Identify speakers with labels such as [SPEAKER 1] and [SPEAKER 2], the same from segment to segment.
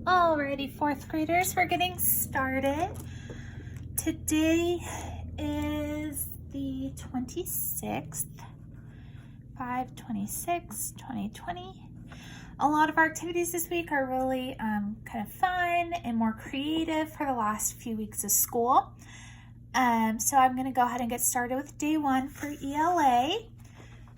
[SPEAKER 1] Alrighty, fourth graders, we're getting started. Today is the 26th, 5/26/2020. A lot of our activities this week are really kind of fun and more creative for the last few weeks of school. So I'm going to go ahead and get started with day one for ELA.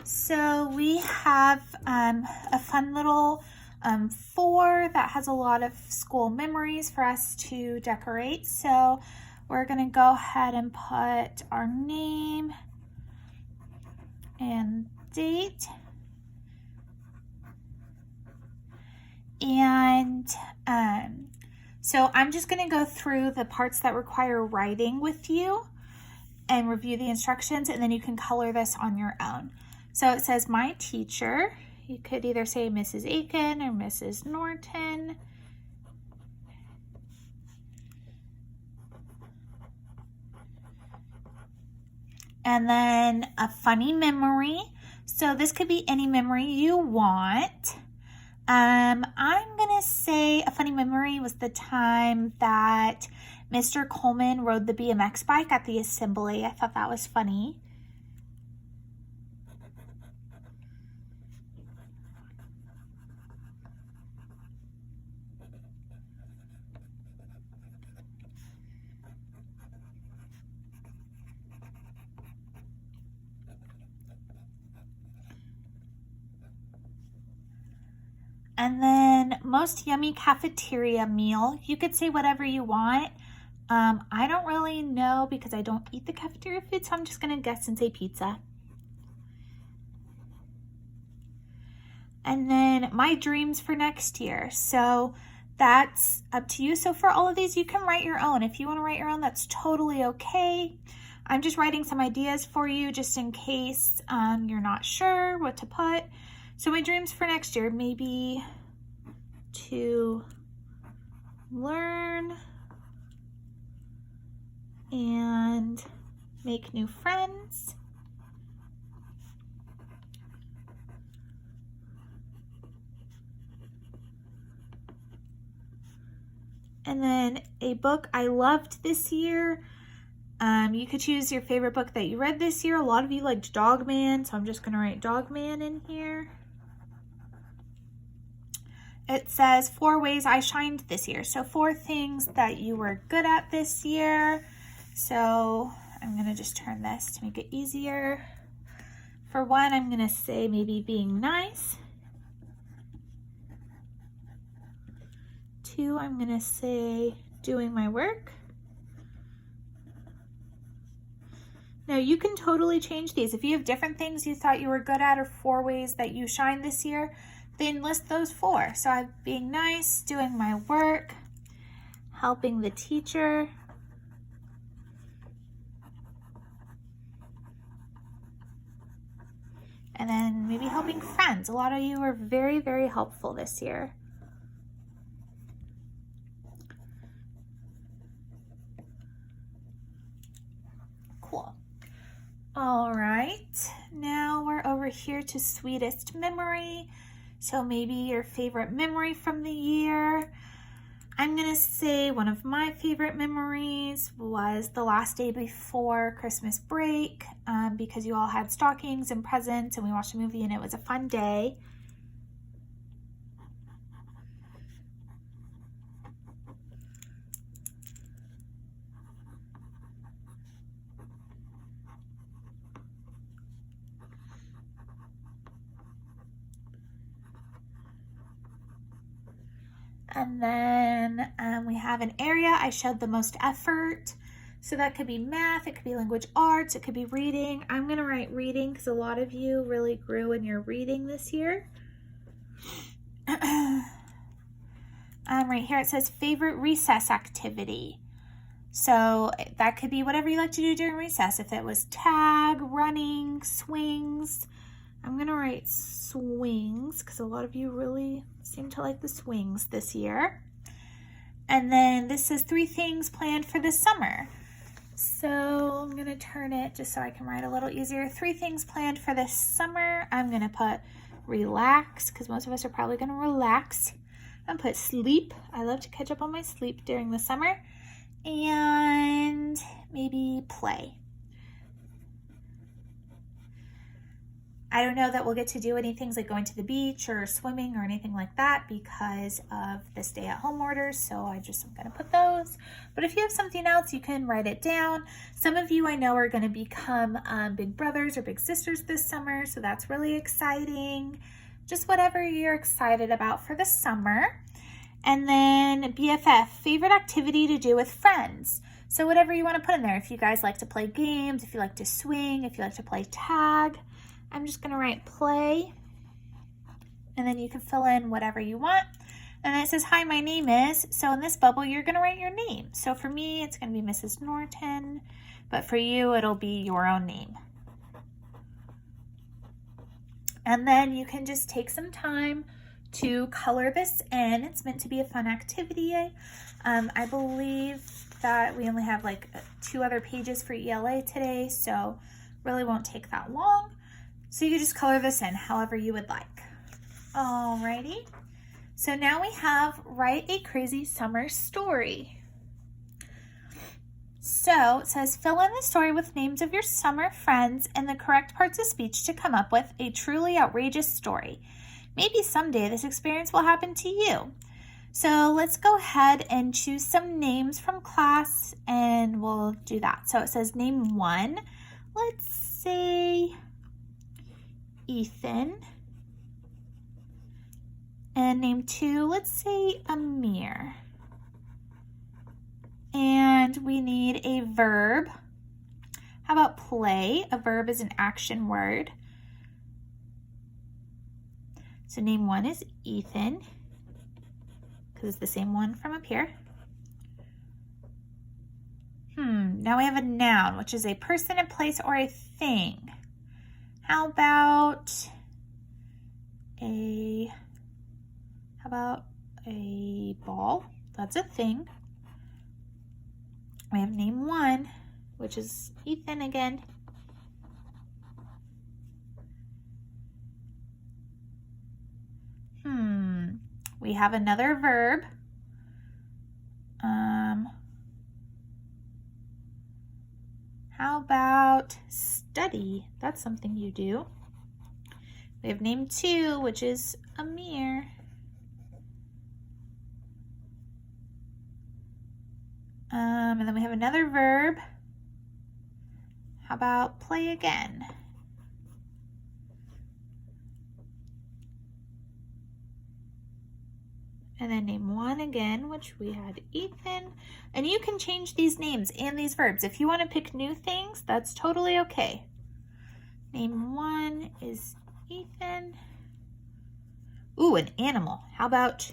[SPEAKER 1] So we have a fun little 4 that has a lot of school memories for us to decorate. So we're going to go ahead and put our name and date. And so I'm just going to go through the parts that require writing with you and review the instructions, and then you can color this on your own. So it says, my teacher. You could either say Mrs. Aiken or Mrs. Norton. And then a funny memory. So this could be any memory you want. I'm going to say a funny memory was the time that Mr. Coleman rode the BMX bike at the assembly. I thought that was funny. And then most yummy cafeteria meal. You could say whatever you want. I don't really know because I don't eat the cafeteria food, so I'm just going to guess and say pizza. And then my dreams for next year. So that's up to you. So for all of these, you can write your own. If you want to write your own, that's totally okay. I'm just writing some ideas for you just in case you're not sure what to put. So my dreams for next year, maybe to learn and make new friends. And then a book I loved this year. You could choose your favorite book that you read this year. A lot of you liked Dog Man, so I'm just going to write Dog Man in here. It says 4 ways I shined this year. So 4 things that you were good at this year. So I'm going to just turn this to make it easier. For 1, I'm going to say maybe being nice. 2, I'm going to say doing my work. Now you can totally change these. If you have different things you thought you were good at or 4 ways that you shined this year, then list those 4. So I have being nice, doing my work, helping the teacher, and then maybe helping friends. A lot of you were very, very helpful this year. Cool. All right, now we're over here to sweetest memory. So maybe your favorite memory from the year. I'm gonna say one of my favorite memories was the last day before Christmas break because you all had stockings and presents and we watched a movie and it was a fun day. And then we have an area I showed the most effort. So that could be math, it could be language arts, it could be reading. I'm gonna write reading because a lot of you really grew in your reading this year. Right here it says favorite recess activity. So that could be whatever you like to do during recess. If it was tag, running, swings. I'm gonna write swings because a lot of you really seem to like the swings this year. And then this says 3 things planned for this summer. So I'm gonna turn it just so I can write a little easier. 3 things planned for this summer. I'm gonna put relax because most of us are probably gonna relax. I'm gonna put sleep. I love to catch up on my sleep during the summer. And maybe play. I don't know that we'll get to do any things like going to the beach or swimming or anything like that because of the stay-at-home orders, so I'm going to put those. But if you have something else, you can write it down. Some of you I know are going to become big brothers or big sisters this summer, so that's really exciting. Just whatever you're excited about for the summer. And then BFF, favorite activity to do with friends. So whatever you want to put in there. If you guys like to play games, if you like to swing, if you like to play tag. I'm just going to write play, and then you can fill in whatever you want. And then it says, hi, my name is. So in this bubble, you're going to write your name. So for me, it's going to be Mrs. Norton, but for you, it'll be your own name. And then you can just take some time to color this in. It's meant to be a fun activity. I believe that we only have like 2 other pages for ELA today, so really won't take that long. So you can just color this in however you would like. Alrighty. So now we have write a crazy summer story. So it says fill in the story with names of your summer friends and the correct parts of speech to come up with a truly outrageous story. Maybe someday this experience will happen to you. So let's go ahead and choose some names from class and we'll do that. So it says name 1. Let's say Ethan. And name 2, let's say Amir. And we need a verb. How about play? A verb is an action word. So name 1 is Ethan, because it's the same one from up here. Now we have a noun, which is a person, a place, or a thing. How about a ball? That's a thing. We have name 1, which is Ethan again. We have another verb. How about study? That's something you do. We have name 2, which is Amir. And then we have another verb. How about play again? And then name 1 again, which we had Ethan. And you can change these names and these verbs. If you want to pick new things, that's totally okay. Name 1 is Ethan. Ooh, an animal. How about,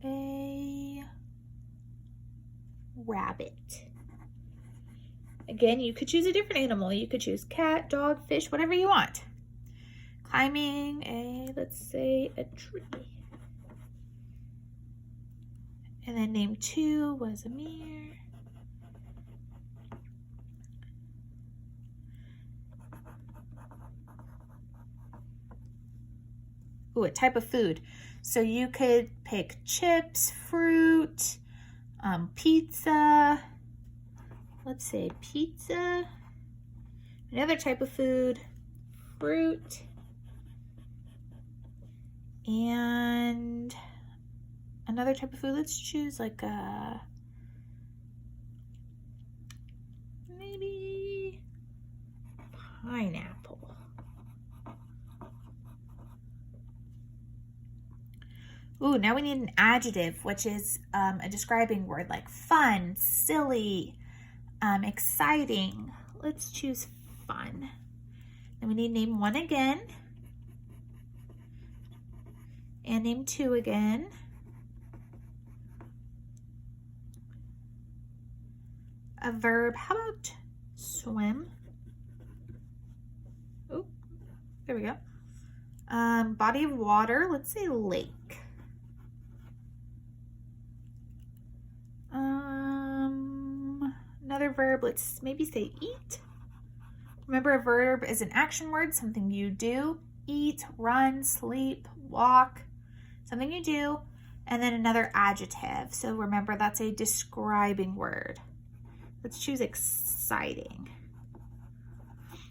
[SPEAKER 1] a rabbit? Again, you could choose a different animal. You could choose cat, dog, fish, whatever you want. Climbing let's say a tree. And then name 2 was Amir. Ooh, a type of food. So you could pick chips, fruit, pizza. Let's say pizza. Another type of food, fruit. And another type of food, let's choose like maybe pineapple. Ooh, now we need an adjective, which is a describing word like fun, silly, exciting. Let's choose fun. Then we need name 1 again. And name 2 again. A verb, how about swim? Oh, there we go. Body of water, let's say lake. Another verb, let's maybe say eat. Remember, a verb is an action word, something you do. eat, run, sleep, walk, something you do, and then another adjective. So remember, that's a describing word. Let's choose exciting.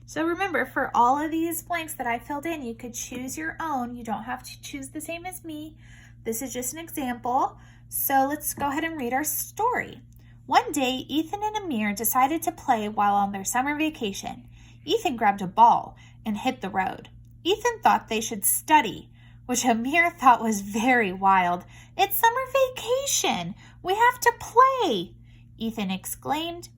[SPEAKER 1] So remember, for all of these blanks that I filled in, you could choose your own. You don't have to choose the same as me. This is just an example. So let's go ahead and read our story. One day, Ethan and Amir decided to play while on their summer vacation. Ethan grabbed a ball and hit the road. Ethan thought they should study, which Amir thought was very wild. It's summer vacation. We have to play, Ethan exclaimed.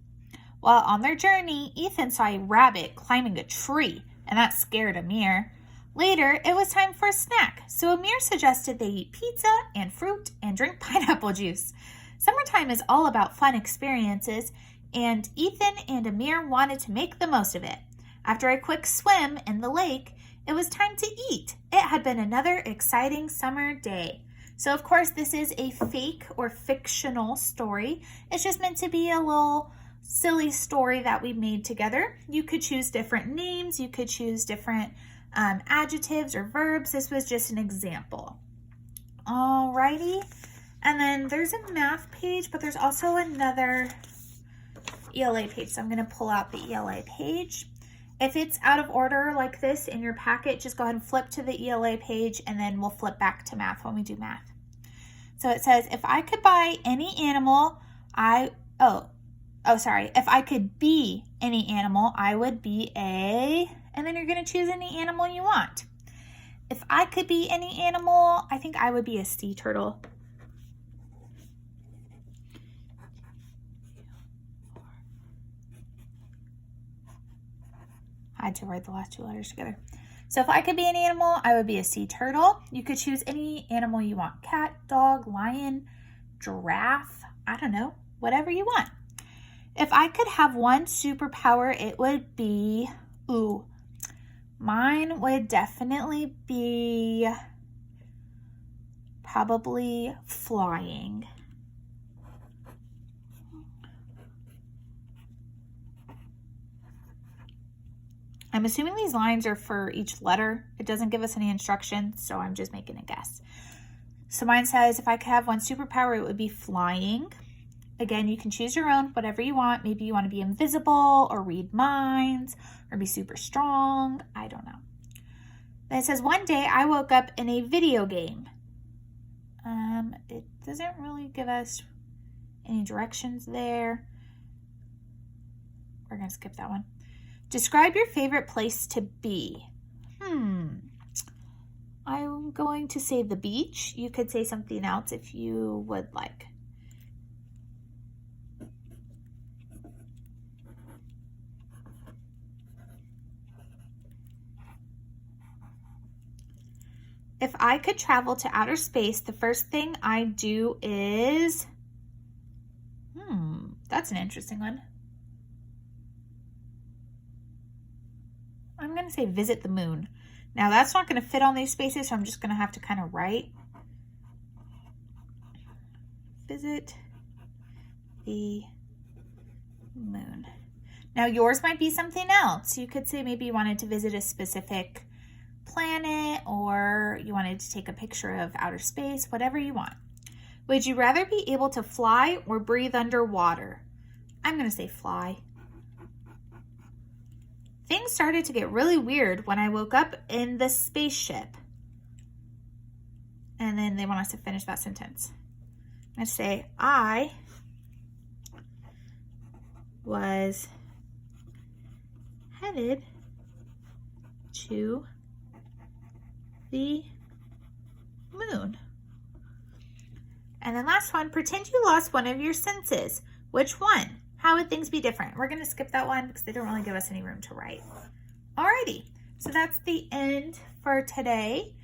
[SPEAKER 1] While on their journey, Ethan saw a rabbit climbing a tree, and that scared Amir. Later, it was time for a snack, so Amir suggested they eat pizza and fruit and drink pineapple juice. Summertime is all about fun experiences, and Ethan and Amir wanted to make the most of it. After a quick swim in the lake, it was time to eat. It had been another exciting summer day. So, of course, this is a fake or fictional story. It's just meant to be a little silly story that we made together. You could choose different names. You could choose different adjectives or verbs. This was just an example. Alrighty. And then there's a math page, but there's also another ELA page. So I'm going to pull out the ELA page. If it's out of order like this in your packet, just go ahead and flip to the ELA page, and then we'll flip back to math when we do math. So it says, if I could buy any animal, if I could be any animal, I would be and then you're going to choose any animal you want. If I could be any animal, I think I would be a sea turtle. I had to write the last two letters together. So if I could be an animal, I would be a sea turtle. You could choose any animal you want. Cat, dog, lion, giraffe, I don't know, whatever you want. If I could have one superpower, it would be, mine would definitely be probably flying. I'm assuming these lines are for each letter. It doesn't give us any instructions, so I'm just making a guess. So mine says, if I could have one superpower, it would be flying. Again, you can choose your own, whatever you want. Maybe you want to be invisible or read minds or be super strong. I don't know. Then it says, one day I woke up in a video game. It doesn't really give us any directions there. We're going to skip that one. Describe your favorite place to be. I'm going to say the beach. You could say something else if you would like. If I could travel to outer space, the first thing I'd do is, that's an interesting one. I'm going to say visit the moon. Now that's not going to fit on these spaces, so I'm just going to have to kind of write. Visit the moon. Now yours might be something else. You could say maybe you wanted to visit a specific planet, or you wanted to take a picture of outer space, whatever you want. Would you rather be able to fly or breathe underwater? I'm going to say fly. Things started to get really weird when I woke up in the spaceship. And then they want us to finish that sentence. I'm going to say, I was headed to the moon. And then last one, pretend you lost one of your senses. Which one? How would things be different? We're going to skip that one because they don't really give us any room to write. Alrighty, so that's the end for today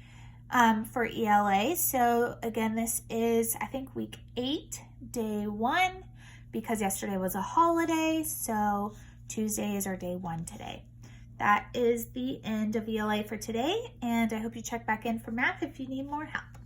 [SPEAKER 1] for ELA. So again, this is, I think, week 8, day 1, because yesterday was a holiday. So Tuesday is our day 1 today. That is the end of ELA for today, and I hope you check back in for math if you need more help.